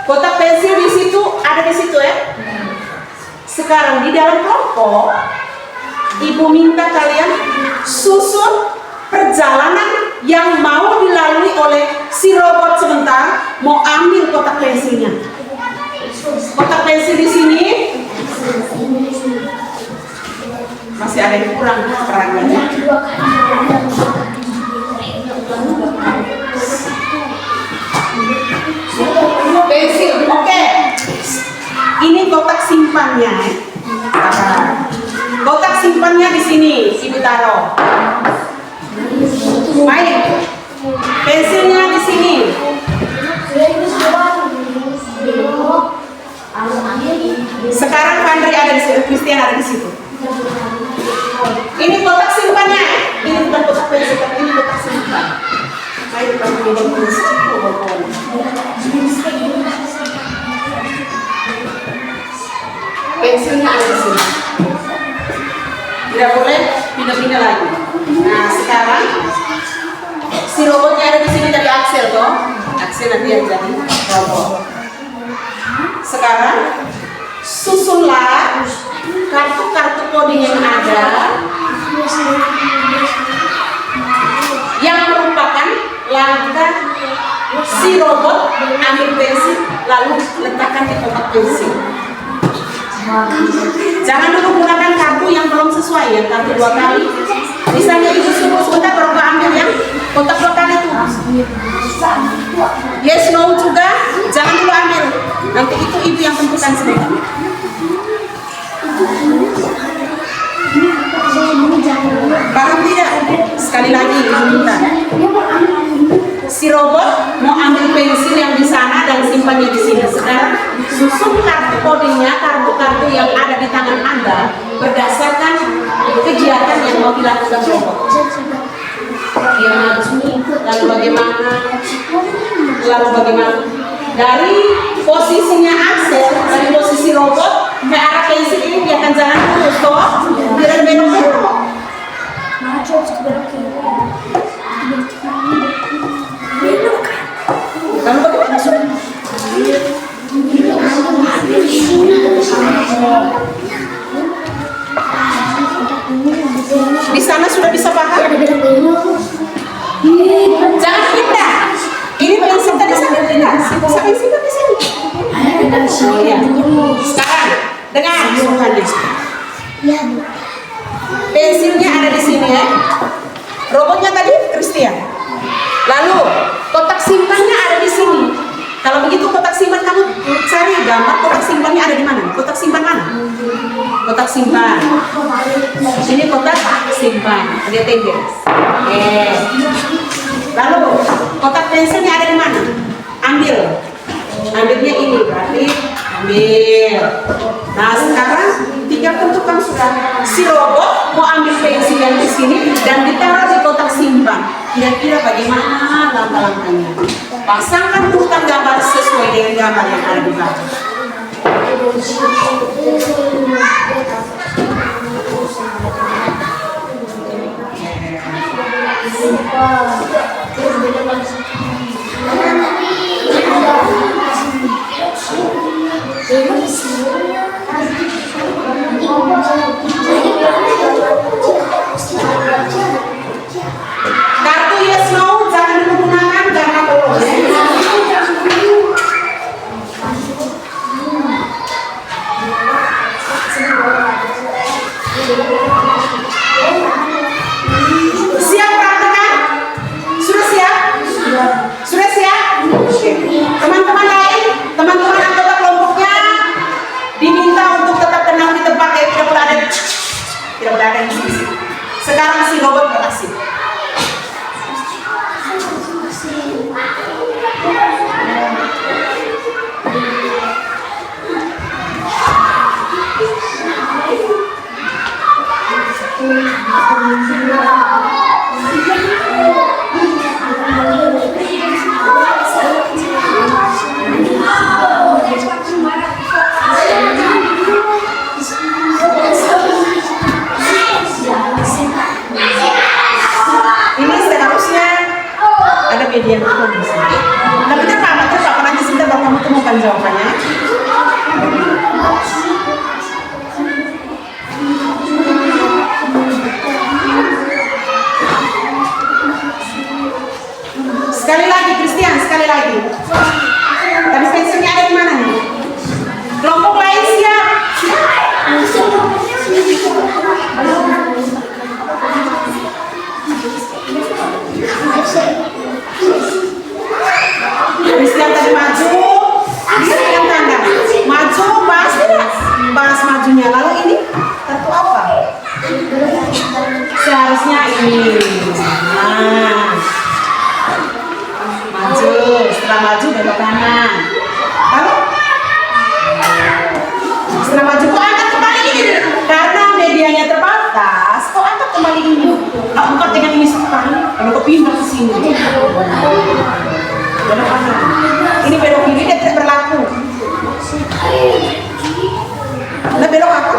Kotak pensil di situ ada di situ ya. Sekarang di dalam kelompok, ibu minta kalian susun perjalanan yang mau dilalui oleh si robot sebentar mau ambil kotak pensilnya. Kotak pensil di sini masih ada yang kurang perannya. Pensil, oke. Ini kotak simpannya. Kotak simpannya di sini, ibu taruh. Baik. Pensilnya di sini. Sekarang Pandri ada di situ, Christian ada di situ. Ini kotak simpannya. Ini bukan kotak pensil, tapi ini kotak simpan. Baik, kamu minum pensil. Pensilnya ada di sini. Tidak boleh pindah-pindah lagi. Nah, sekarang si robotnya ada di sini dari Axel toh. Axel nanti yang jadi robot. Sekarang susunlah kartu-kartu coding yang ada yang merupakan langkah si robot ambil pensil lalu letakkan di kotak pensil. Jangan dulu gunakan kartu yang belum sesuai ya, kartu 2 kali. Misalnya ibu suruh sebentar baru ambil yang kotak 2 kali itu. Yes, no juga, jangan dulu ambil. Nanti itu ibu yang tentukan sebentar. Paham tidak? Sekali lagi ibu minta. Si robot mau ambil pensil yang di sana dan simpannya di sini. Sekarang susun kartu codingnya, kartu-kartu yang ada di tangan Anda berdasarkan kegiatan yang mau dilakukan robot. Dia maju, lalu bagaimana? Dari posisinya Axel, dari posisi robot ke arah pensil ini dia akan jalan terus toh, tidak belok-belok. Lalu bagaimana? Di sana sudah bisa paham? Jangan pindah. Ini pensil tadi sampai pindah. Sampai sini di sini. Ya. Sekarang dengar suruhannya. Pensilnya ada di sini ya. Robotnya tadi Christian. Lalu kotak simpannya ada di sini. Kalau begitu kotak simpan kamu cari gambar kotak simpannya ada di mana? Kotak simpan mana? Kotak simpan. Ini kotak simpan. Lihat guys. Lalu kotak pensilnya ada di mana? Ambil. Ambilnya ini berarti ambil. Nah sekarang tinggal tentukan sudah si robot mau ambil pensil yang di sini dan ditaruh di kotak simpan. Kira-kira bagaimana langkah-langkahnya? Pasangkan urutan gambar sesuai dengan gambar yang ada di belakang. Ini seharusnya ada media yang di sini. Tapi terpapa nanti sebentar baru kamu temukan jawabannya. Sekali lagi, Christian, sekali lagi. Tadi pensilnya ada di mana nih? Kelompok lain siap. Christian tadi maju, berikan tanda. Maju, bahas tidak? Bahas majunya. Lalu ini kartu apa? Seharusnya ini. Nah. Maju, setelah maju belok kanan. Lalu setelah maju kok angkat kembali ini karena medianya terbatas. Kok angkat kembali ini? Angkat dengan ini sekali. Kalau kau pindah ke sini, belok kanan. Ini belok kiri dia tidak berlaku. Nah belok apa?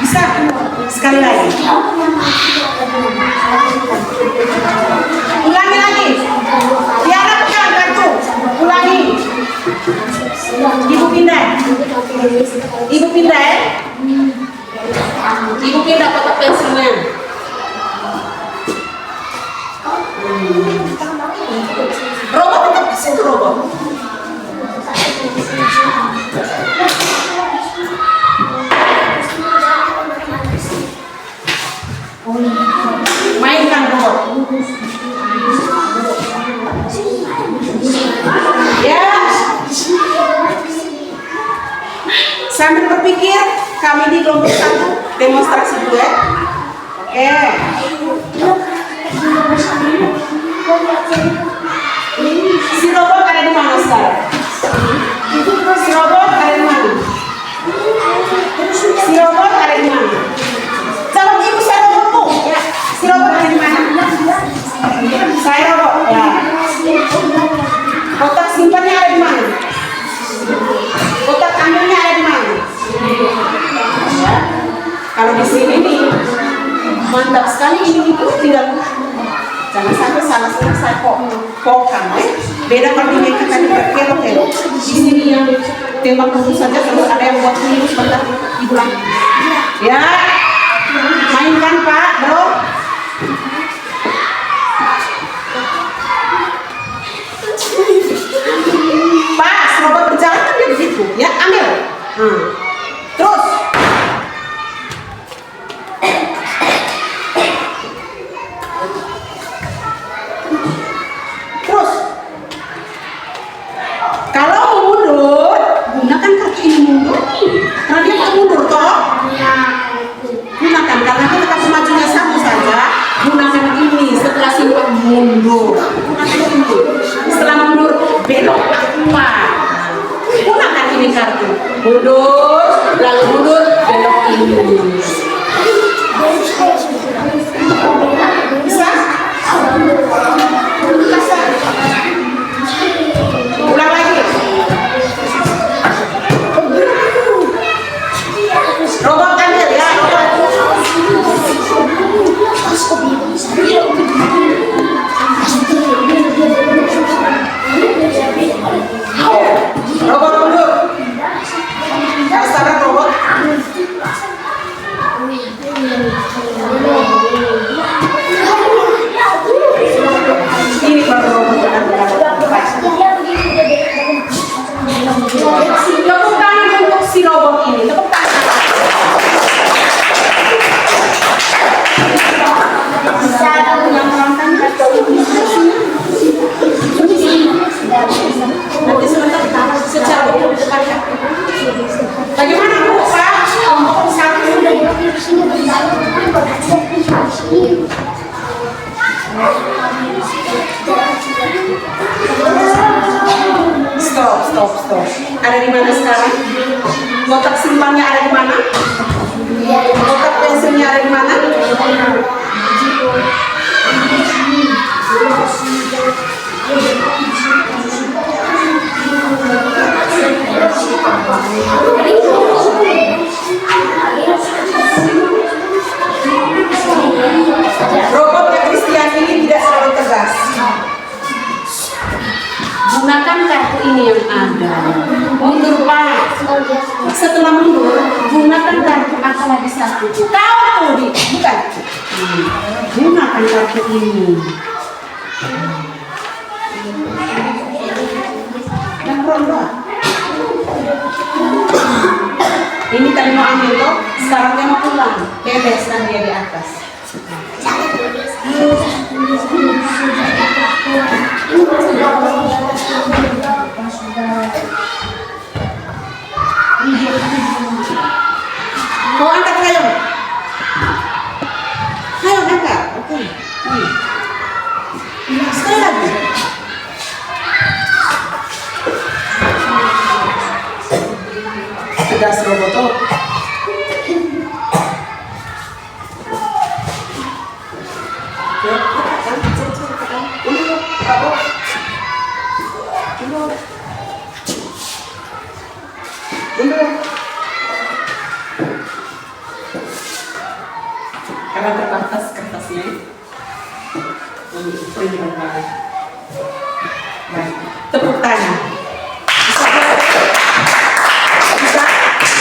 Bisa sekali lagi. Ulangi lagi. Tiara pegang kartu. Ulangi. Ibu pindah. Ibu pindah ya. Ibu pindah kotak pensilnya. Robot tetap di situ robot. Mainkan robot. Ya. Sambil berpikir, kami di kelompok 1 demonstrasi duet. Oke. Si robot ada di mana sekarang? Si robot ada di mana? Si robot ada di mana? Calon ibu saya robotmu. Ya. Si robot ada di mana? Saya robot. Ya. Kotak simpannya ada di mana? Kotak ambilnya ada di mana? Ya. Kalau di sini nih, mantap sekali ini itu tidak. Jangan sampai salah selesai pokam, beda kalau di mereka tadi berkelok-kelok. Di sini yang tembak tentu saja kalau ada yang buat ini sebentar diulang. Ya, mainkan Pak, bro. Pas robot berjalan kan dia begitu, ya ambil. Terus. Kalau mau mundur, gunakan kartu ini mundur nih. Karena dia mau mundur toh. Gunakan karena kita kartu majunya satu saja. Gunakan ini setelah simpan mundur. Gunakan ini. Setelah mundur belok apa? Gunakan ini kartu. Mundur, lalu mundur, belok ini. Bisa? Ulang lagi. Robot ambil ya, robot. Robot mundur. Harus tabrak robot. Ini baru robot benar-benar. Tepuk tangan untuk si robot ini. Tepuk tangan. Nanti sebentar secara umum depankan. Bagaimana Bu Pak? Kelompok 1. Stop. Ada di mana sekarang? Kotak simpannya ada di mana? Kotak pensilnya ada di mana? Robotnya Christian ini tidak selalu tegas. Gunakan kartu ini yang ada. Mundur Pak. Setelah mundur, gunakan kartu angka lagi satu. Kau di, bukan. Gunakan kartu ini. Yang ronda. Ini tadi mau ambil toh, sekarang dia mau pulang. Bebaskan dia di atas. Mau angkat kayu? Kayu angkat, oke. Sekali lagi. Tegas robot tuh. Karena terbatas kertasnya. Ini print banget. Baik, tepuk tangan.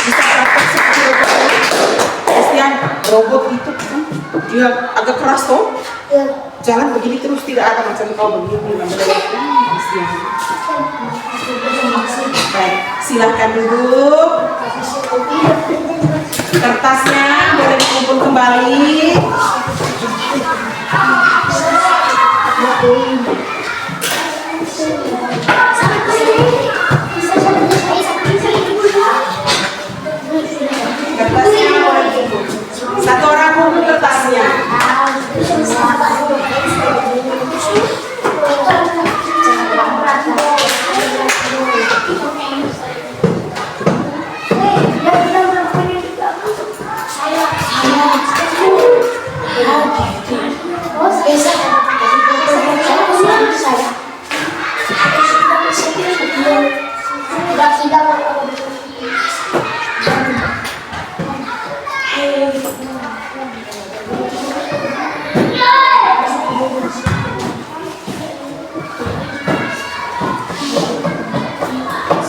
Bisa praktek seperti robot ini. Christian, robot itu kan dia agak keras toh. Jangan begini terus, tidak ada macam kau begini. Christian. Baik, silahkan duduk. Kertasnya boleh dikumpul kembali. Kertasnya boleh dikumpul. Satu orang kumpul kertasnya.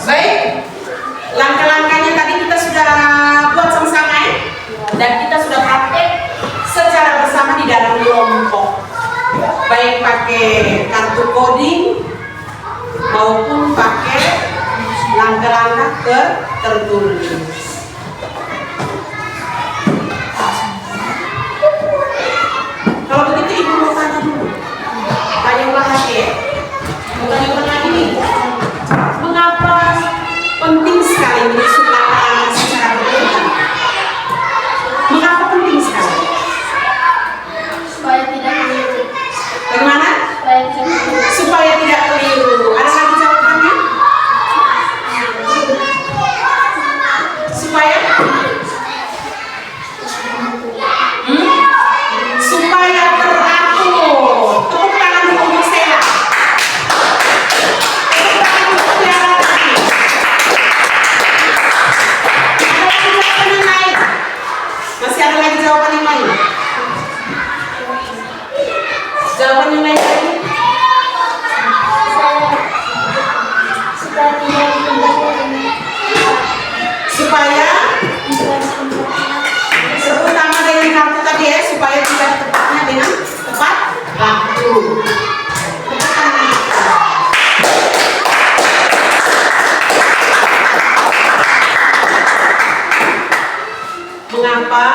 Baik, langkah-langkahnya tadi kita sudah buat sama-sama ya? Dan kita sudah praktek secara bersama di dalam kelompok, baik pakai kartu coding maupun pakai langkah-langkah tertulis. Kalau begitu ibu mau tanya dulu, tanya ulang lagi ya, mau tanya ulang lagi nih, mengapa penting sekali menyusun langkah-langkah secara berurutan? Mengapa penting sekali? Supaya tidak keliru. Bagaimana? Supaya tidak keliru. Supaya tidak keliru. Ada lagi jawabannya? Supaya? Supaya teratur. Tepuk tangan dulu untuk Stella. Tepuk tangan untuk Tiara lagi. Ada lagi jawaban yang lain? Masih ada lagi jawaban yang lain? Jawaban yang lain lagi? Supaya tidak keliru. Supaya terutama dengan kartu tadi ya, supaya tidak tepatnya dengan tepat waktu. Mengapa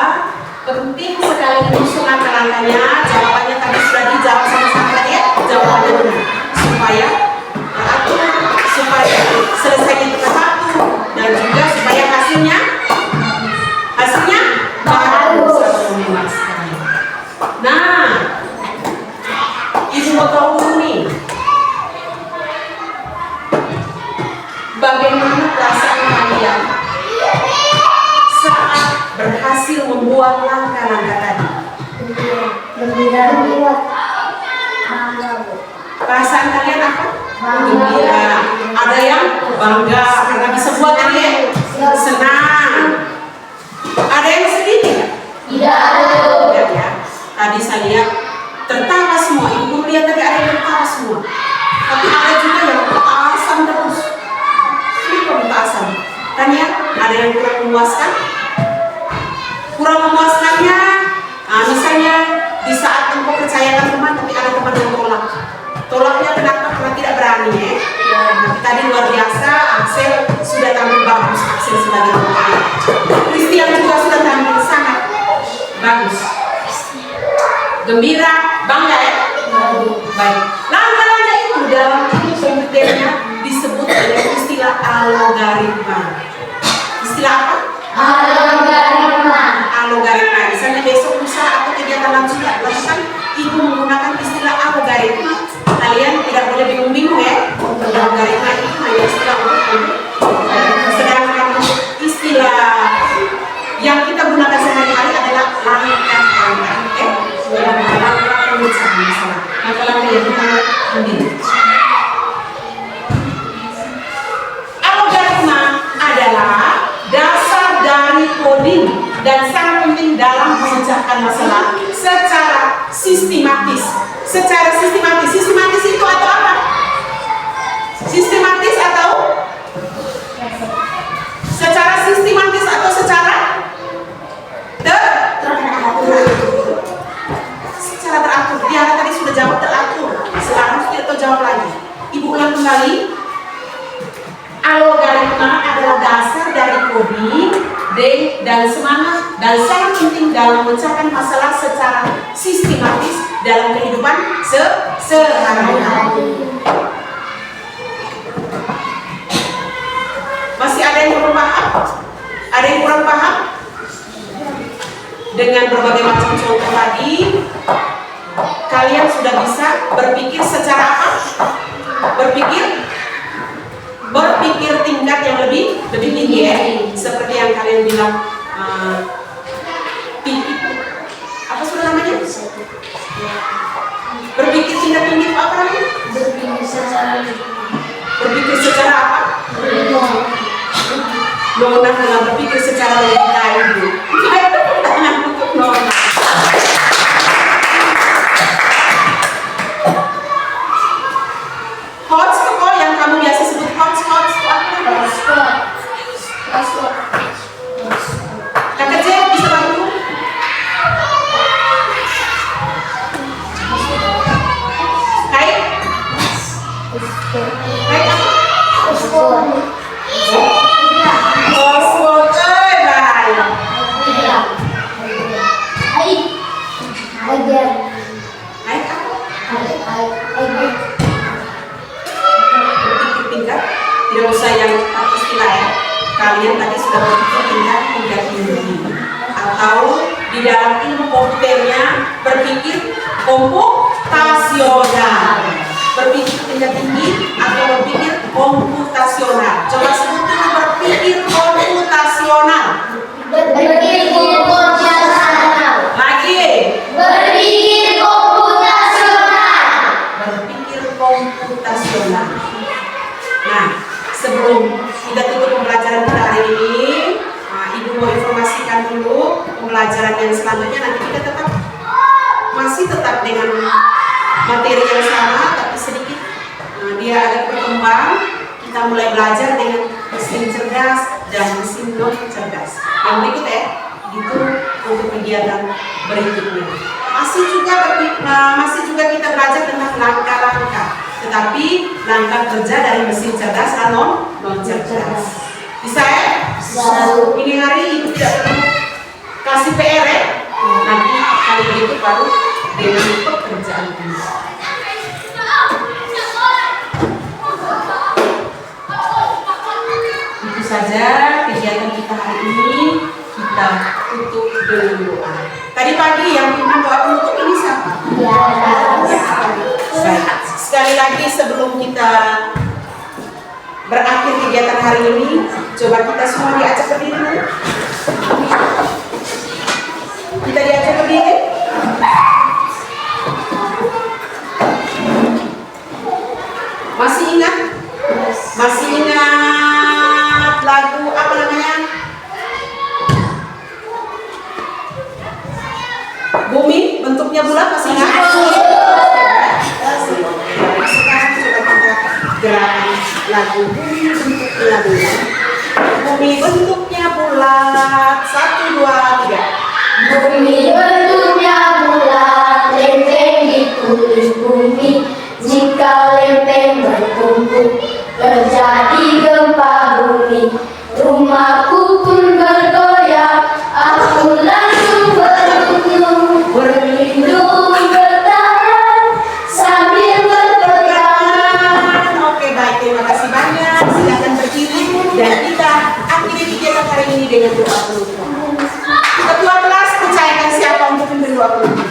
penting sekali menyusun langkah-langkahnya? Jawabannya tadi sudah dijawab sama-sama tadi ya. Jawabannya benar. Supaya teratur, supaya selesai di tepat waktu, dan juga supaya hasilnya bagus atau memuaskan. Nah, ibu mau tahu dulu nih, bagaimana perasaan kalian buat langkah-langkah tadi? Gembira. Perasaan kalian apa? Gembira. Ada yang bangga karena bisa buat tadi ya? Senang. Ada yang sedih tidak? Tidak ya. Tadi saya lihat tertawa semua. Ibu lihat tadi ada yang tertawa semua. Tapi ada juga yang asam terus. Kenapa asam? Kan ya, ada yang kurang memuaskan. Kurang memuaskannya, misalnya di saat engkau percayakan teman, tapi ada teman yang tolak. Tolaknya kenapa? Karena tidak berani ya. Tadi luar biasa, Axel sudah tampil bagus. Axel sebagai pemain. Christian juga sudah tampil sangat bagus. Gembira, bangga ya. Baik. Langkah-langkah itu dalam komputernya disebut dengan istilah algoritma. Istilah apa? Algoritma. Misalnya besok lusa atau kegiatan lanjutan, ibu menggunakan istilah algoritma. Kalian tidak boleh bingung-bingung ya. Algoritma itu hanya istilah untuk sedangkan istilah yang kita gunakan sehari-hari adalah langkah-langkah. Langkah pemecahan masalah. Langkah-langkah yang kita ambil. Algoritma adalah dasar dari coding dan sangat penting dalam memecahkan masalah secara sistematis. Secara sistematis. Sistematis itu atau apa? Sistematis atau secara sistematis atau secara teratur. Secara teratur. Tiara tadi sudah jawab teratur. Sekarang kita jawab lagi. Ibu ulang kembali. Algoritma adalah dasar dari coding dan semangat dan sangat penting dalam memecahkan masalah secara sistematis dalam kehidupan sehari-hari. Masih ada yang belum paham? Ada yang kurang paham? Dengan berbagai macam contoh tadi, kalian sudah bisa berpikir secara apa? Berpikir tingkat yang lebih tinggi ya. Seperti yang kalian bilang apa sudah namanya? Berpikir tingkat tinggi itu apa namanya? Berpikir secara apa? Nona dalam berpikir secara logika itu. Tangan untuk Nona. Hotspot yang kamu biasa sebut hotspot itu apa? Hotspot. Kak kecil bisa bantu? Hai? Hai apa? Hotspot, tidak usah yang istilah ya. Kalian tadi sudah berpikir tingkat tinggi atau di dalam ilmu komputernya berpikir komputasional. Berpikir tingkat tinggi atau berpikir komputasional. Coba sebut dulu berpikir komputasional. Berpikir komputasional. Lagi. Berpikir komputasional. Berpikir komputasional. Nah, sebelum kita tutup pembelajaran kita hari ini, Ibu mau informasikan dulu pembelajaran yang selanjutnya. Nanti kita masih tetap dengan materi yang sama, tapi sedikit dia agak berkembang. Kita mulai belajar dengan mesin cerdas dan mesin non cerdas. Yang berikut ya, itu untuk kegiatan berikutnya. Masih juga kita belajar tentang langkah-langkah. Tetapi langkah kerja dari mesin cerdas dan non cerdas. Bisa ya? Ini hari Ibu tidak perlu kasih PR ya. Nanti kali berikut baru dengan pekerjaan ini. Itu saja kegiatan kita hari ini. Kita tutup dengan doa. Tadi pagi yang pimpin doa penutup ini siapa? Ya. Baik. Sekali lagi sebelum kita berakhir kegiatan hari ini, coba kita semua diajak berdiri dulu. bentuknya bulat masih ingat? Sekarang coba kita gerakan lagu bumi bentuknya bulat. Bumi bentuknya bulat. 1, 2, 3. Bumi bentuknya bulat, lempeng di kulit bumi. Jika lempeng bertumpuk, terjadi gempa bumi. Rumahku pun bergoyang, aku langsung berlindung, bertahan sambil berpegangan. Oke, baik, terima kasih banyak. Silakan berdiri dan kita akhiri kegiatan hari ini dengan doa penutup. Ketua kelas percayakan siapa untuk memberi doa penutup?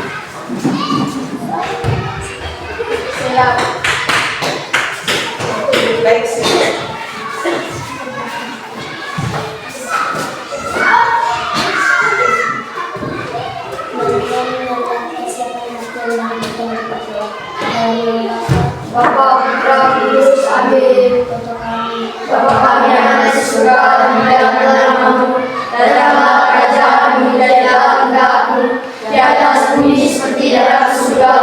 Siap. Baik, silakan. Bapa, Putra, Kudus, Amin. Bapa kami yang ada di surga, dimuliakanlah namamu. Datanglah kerajaanmu, jadilah kehendakmu di atas bumi seperti di atas surga.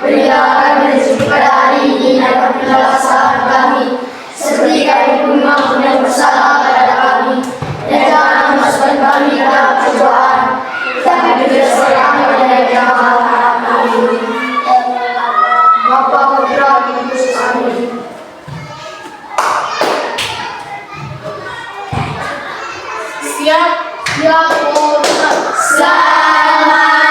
Berilah kami rezeki pada hari ini dan ampunilah kesalahan kami, seperti kami pun mengampuni yang bersalah kepada kami. Dan jangan memasukkan kami ke dalam pencobaan, tetapi bebaskanlah kami dari yang jahat. Amin. Bapa, Putra, Kudus, Amin. Siap? Siap, Selamat